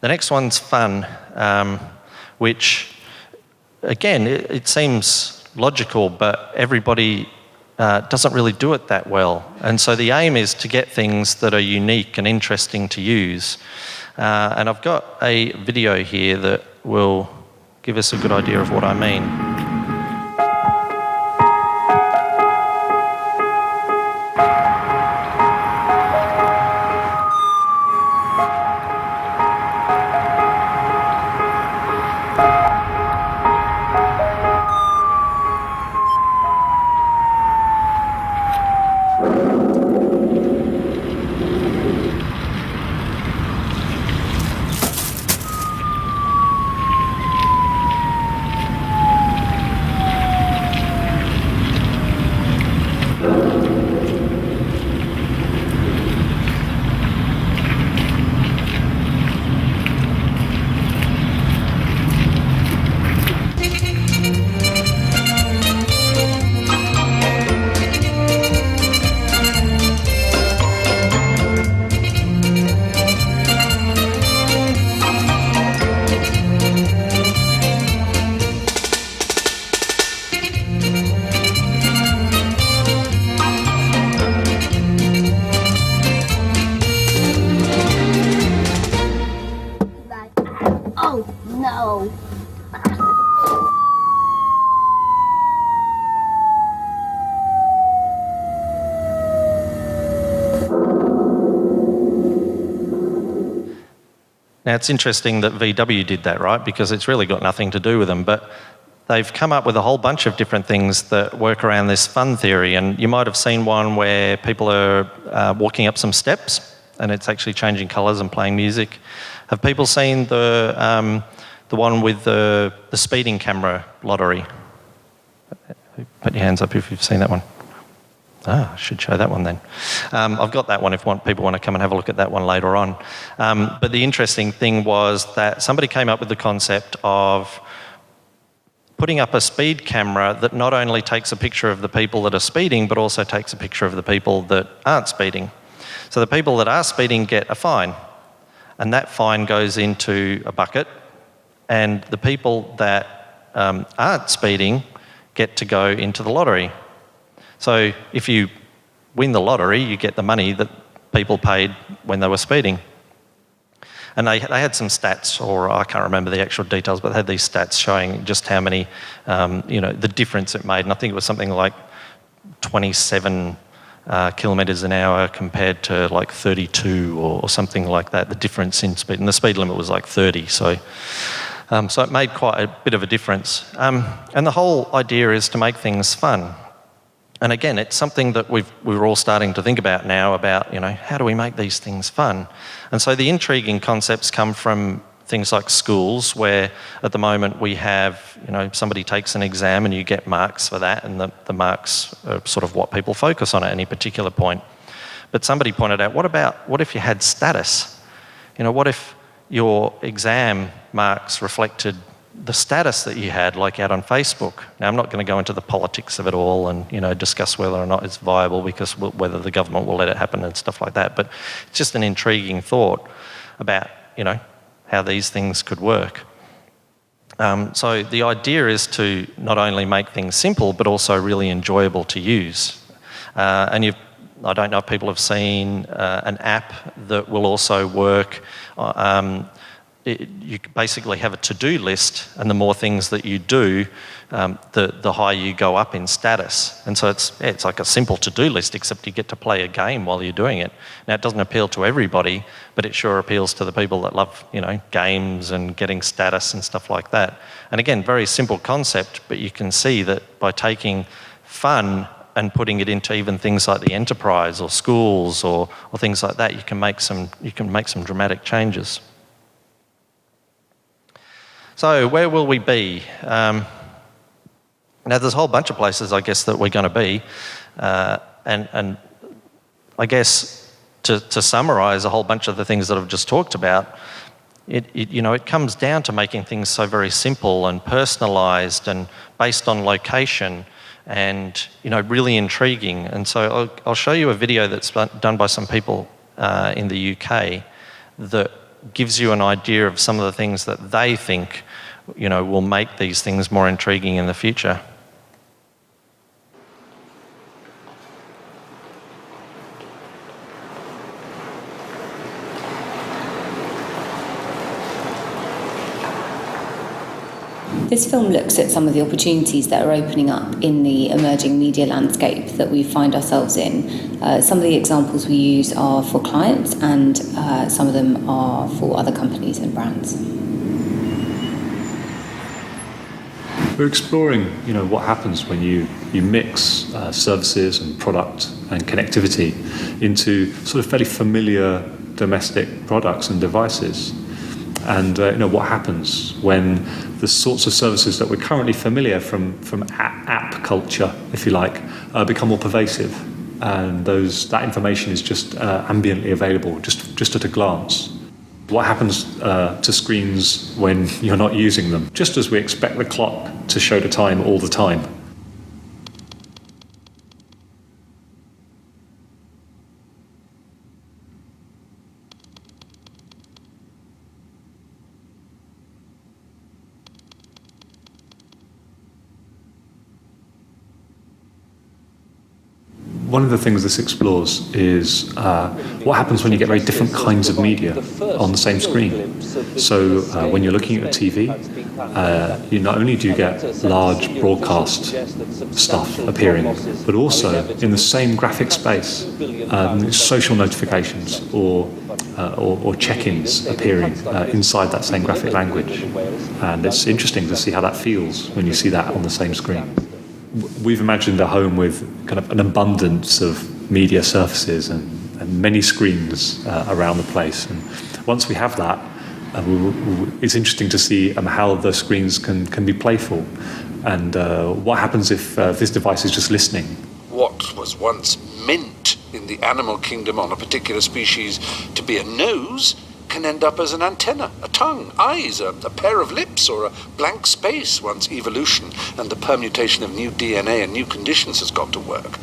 The next one's fun, which, again, it seems logical, but everybody doesn't really do it that well. And so the aim is to get things that are unique and interesting to use. And I've got a video here that will give us a good idea of what I mean. Oh, no. Now, it's interesting that VW did that, right? Because it's really got nothing to do with them, but they've come up with a whole bunch of different things that work around this fun theory. And you might have seen one where people are walking up some steps and it's actually changing colours and playing music. Have people seen the one with the speeding camera lottery? Put your hands up if you've seen that one. I should show that one then. I've got that one if people want to come and have a look at that one later on. But the interesting thing was that somebody came up with the concept of putting up a speed camera that not only takes a picture of the people that are speeding, but also takes a picture of the people that aren't speeding. So the people that are speeding get a fine, and that fine goes into a bucket, and the people that aren't speeding get to go into the lottery. So if you win the lottery, you get the money that people paid when they were speeding. And they had some stats, or I can't remember the actual details, but they had these stats showing just how many, the difference it made. And I think it was something like 27 kilometres an hour compared to like 32 or something like that, the difference in speed. And the speed limit was like 30, so it made quite a bit of a difference. And the whole idea is to make things fun. And again, it's something that we're all starting to think about now about, how do we make these things fun? And so the intriguing concepts come from things like schools, where at the moment we have, somebody takes an exam and you get marks for that, and the marks are sort of what people focus on at any particular point. But somebody pointed out, what if you had status? What if your exam marks reflected the status that you had, like out on Facebook? Now, I'm not going to go into the politics of it all and, discuss whether or not it's viable, because whether the government will let it happen and stuff like that. But it's just an intriguing thought about, how these things could work. So the idea is to not only make things simple, but also really enjoyable to use. And I don't know if people have seen an app that will also work. You basically have a to-do list, and the more things that you do, the higher you go up in status. And so it's like a simple to-do list, except you get to play a game while you're doing it. Now, it doesn't appeal to everybody, but it sure appeals to the people that love, games and getting status and stuff like that. And again, very simple concept, but you can see that by taking fun and putting it into even things like the enterprise or schools or things like that, you can make some dramatic changes. So where will we be? Now, there's a whole bunch of places, I guess, that we're going to be. And I guess to summarise a whole bunch of the things that I've just talked about, it comes down to making things so very simple and personalised and based on location and, really intriguing. And so I'll show you a video that's done by some people in the UK that gives you an idea of some of the things that they think, will make these things more intriguing in the future. This film looks at some of the opportunities that are opening up in the emerging media landscape that we find ourselves in. Some of the examples we use are for clients, and some of them are for other companies and brands. We're exploring, what happens when you mix services and product and connectivity into sort of fairly familiar domestic products and devices. And what happens when the sorts of services that we're currently familiar from app culture, if you like, become more pervasive, and that information is just ambiently available, just at a glance. What happens to screens when you're not using them? Just as we expect the clock to show the time all the time. One of the things this explores is what happens when you get very different kinds of media on the same screen. So when you're looking at a TV, not only do you get large broadcast stuff appearing, but also in the same graphic space, social notifications or check-ins appearing inside that same graphic language. And it's interesting to see how that feels when you see that on the same screen. We've imagined a home with kind of an abundance of media surfaces and many screens around the place. And once we have that, it's interesting to see how those screens can be playful. And what happens if this device is just listening? What was once meant in the animal kingdom on a particular species to be a nose can end up as an antenna, a tongue, eyes, a pair of lips, or a blank space once evolution and the permutation of new DNA and new conditions has got to work.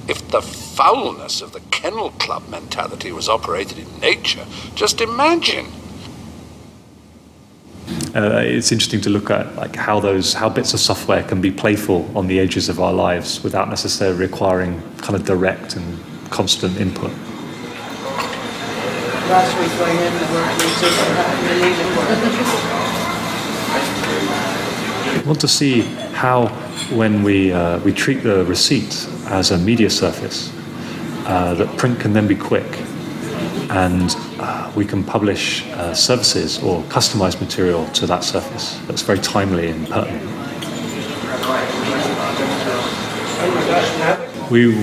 If the foulness of the kennel club mentality was operated in nature, just imagine. It's interesting to look at how bits of software can be playful on the edges of our lives without necessarily requiring kind of direct and constant input. Last week I had to work, we just happened to leave it. I want to see how, when we treat the receipt as a media surface, that print can then be quick, and we can publish services or customized material to that surface that's very timely and pertinent. We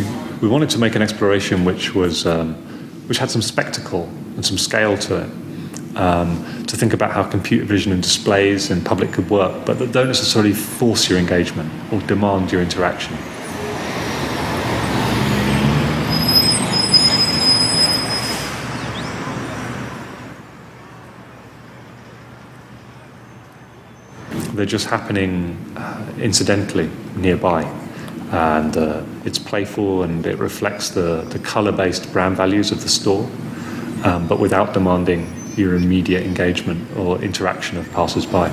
wanted to make an exploration which had some spectacle and some scale to it, to think about how computer vision and displays in public could work, but that don't necessarily force your engagement or demand your interaction. They're just happening incidentally nearby, and it's playful and it reflects the colour-based brand values of the store, but without demanding your immediate engagement or interaction of passers-by.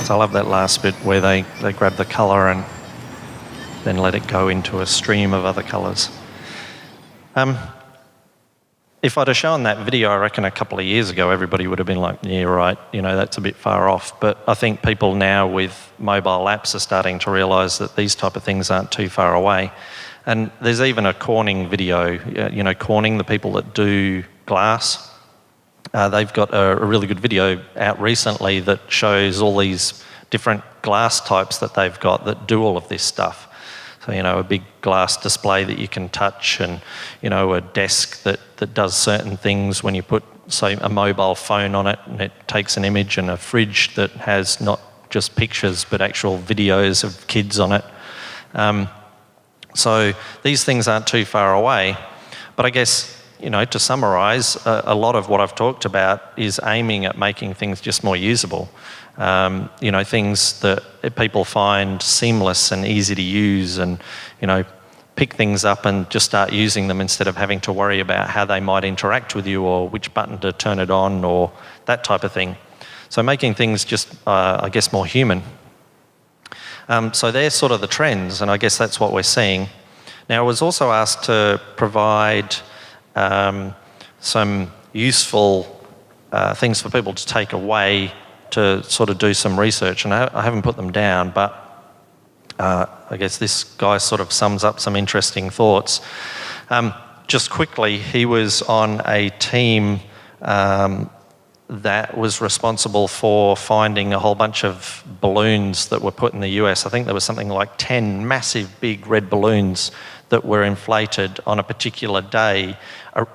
So I love that last bit where they grab the colour and then let it go into a stream of other colours. If I'd have shown that video, I reckon a couple of years ago, everybody would have been like, yeah, right, that's a bit far off. But I think people now with mobile apps are starting to realise that these type of things aren't too far away. And there's even a Corning video, Corning, the people that do glass, they've got a really good video out recently that shows all these different glass types that they've got that do all of this stuff. So, a big glass display that you can touch, and, a desk that does certain things when you put, say, a mobile phone on it and it takes an image, and a fridge that has not just pictures but actual videos of kids on it. So these things aren't too far away. But I guess, to summarise, a lot of what I've talked about is aiming at making things just more usable. Things that people find seamless and easy to use, and pick things up and just start using them instead of having to worry about how they might interact with you or which button to turn it on or that type of thing. So making things just, I guess, more human. So they're sort of the trends, and I guess that's what we're seeing. Now, I was also asked to provide some useful things for people to take away to sort of do some research, and I haven't put them down, but I guess this guy sort of sums up some interesting thoughts. Just quickly, he was on a team that was responsible for finding a whole bunch of balloons that were put in the US. I think there was something like 10 massive big red balloons that were inflated on a particular day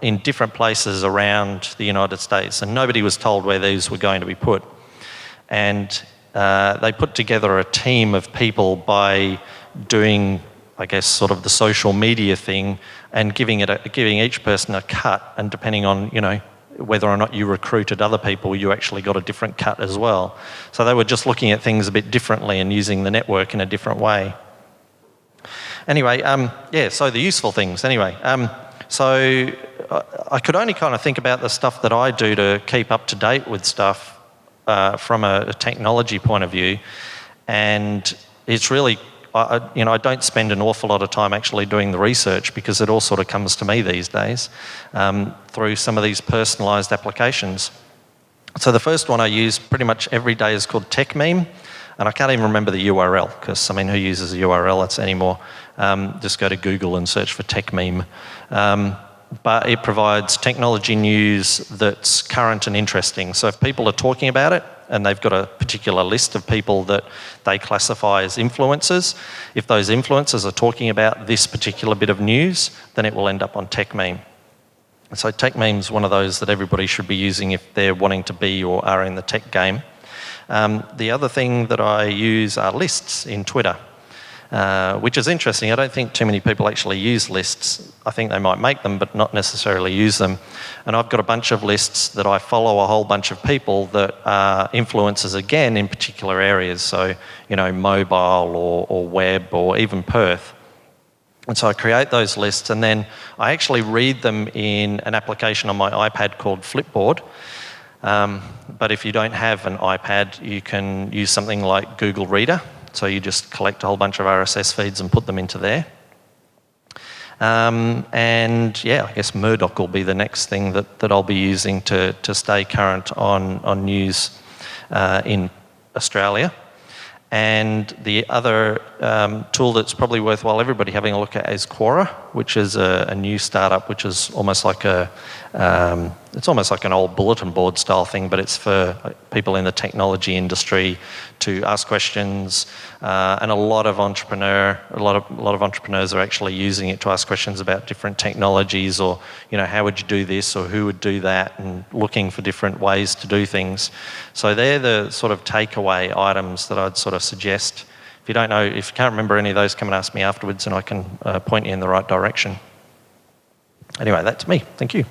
in different places around the United States, and nobody was told where these were going to be put. And they put together a team of people by doing, I guess, sort of the social media thing and giving each person a cut, and depending on, whether or not you recruited other people, you actually got a different cut as well. So they were just looking at things a bit differently and using the network in a different way. Anyway, so the useful things. Anyway, so I could only kind of think about the stuff that I do to keep up to date with stuff from a technology point of view, and it's really, I don't spend an awful lot of time actually doing the research because it all sort of comes to me these days through some of these personalised applications. So the first one I use pretty much every day is called TechMeme, and I can't even remember the URL because, who uses a URL anymore? Just go to Google and search for TechMeme. But it provides technology news that's current and interesting. So if people are talking about it and they've got a particular list of people that they classify as influencers, if those influencers are talking about this particular bit of news, then it will end up on TechMeme. So TechMeme is one of those that everybody should be using if they're wanting to be or are in the tech game. The other thing that I use are lists in Twitter. Which is interesting. I don't think too many people actually use lists. I think they might make them, but not necessarily use them. And I've got a bunch of lists that I follow a whole bunch of people that are influencers, again, in particular areas. So, mobile or web or even Perth. And so I create those lists, and then I actually read them in an application on my iPad called Flipboard. But if you don't have an iPad, you can use something like Google Reader. So you just collect a whole bunch of RSS feeds and put them into there. I guess Murdoch will be the next thing that I'll be using to stay current on news in Australia. And the other tool that's probably worthwhile everybody having a look at is Quora, which is a new startup, which is almost like an old bulletin board style thing, but it's for people in the technology industry to ask questions. And a lot of entrepreneurs are actually using it to ask questions about different technologies, or how would you do this, or who would do that, and looking for different ways to do things. So they're the sort of takeaway items that I'd sort of suggest. If you can't remember any of those, come and ask me afterwards, and I can point you in the right direction. Anyway, that's me. Thank you.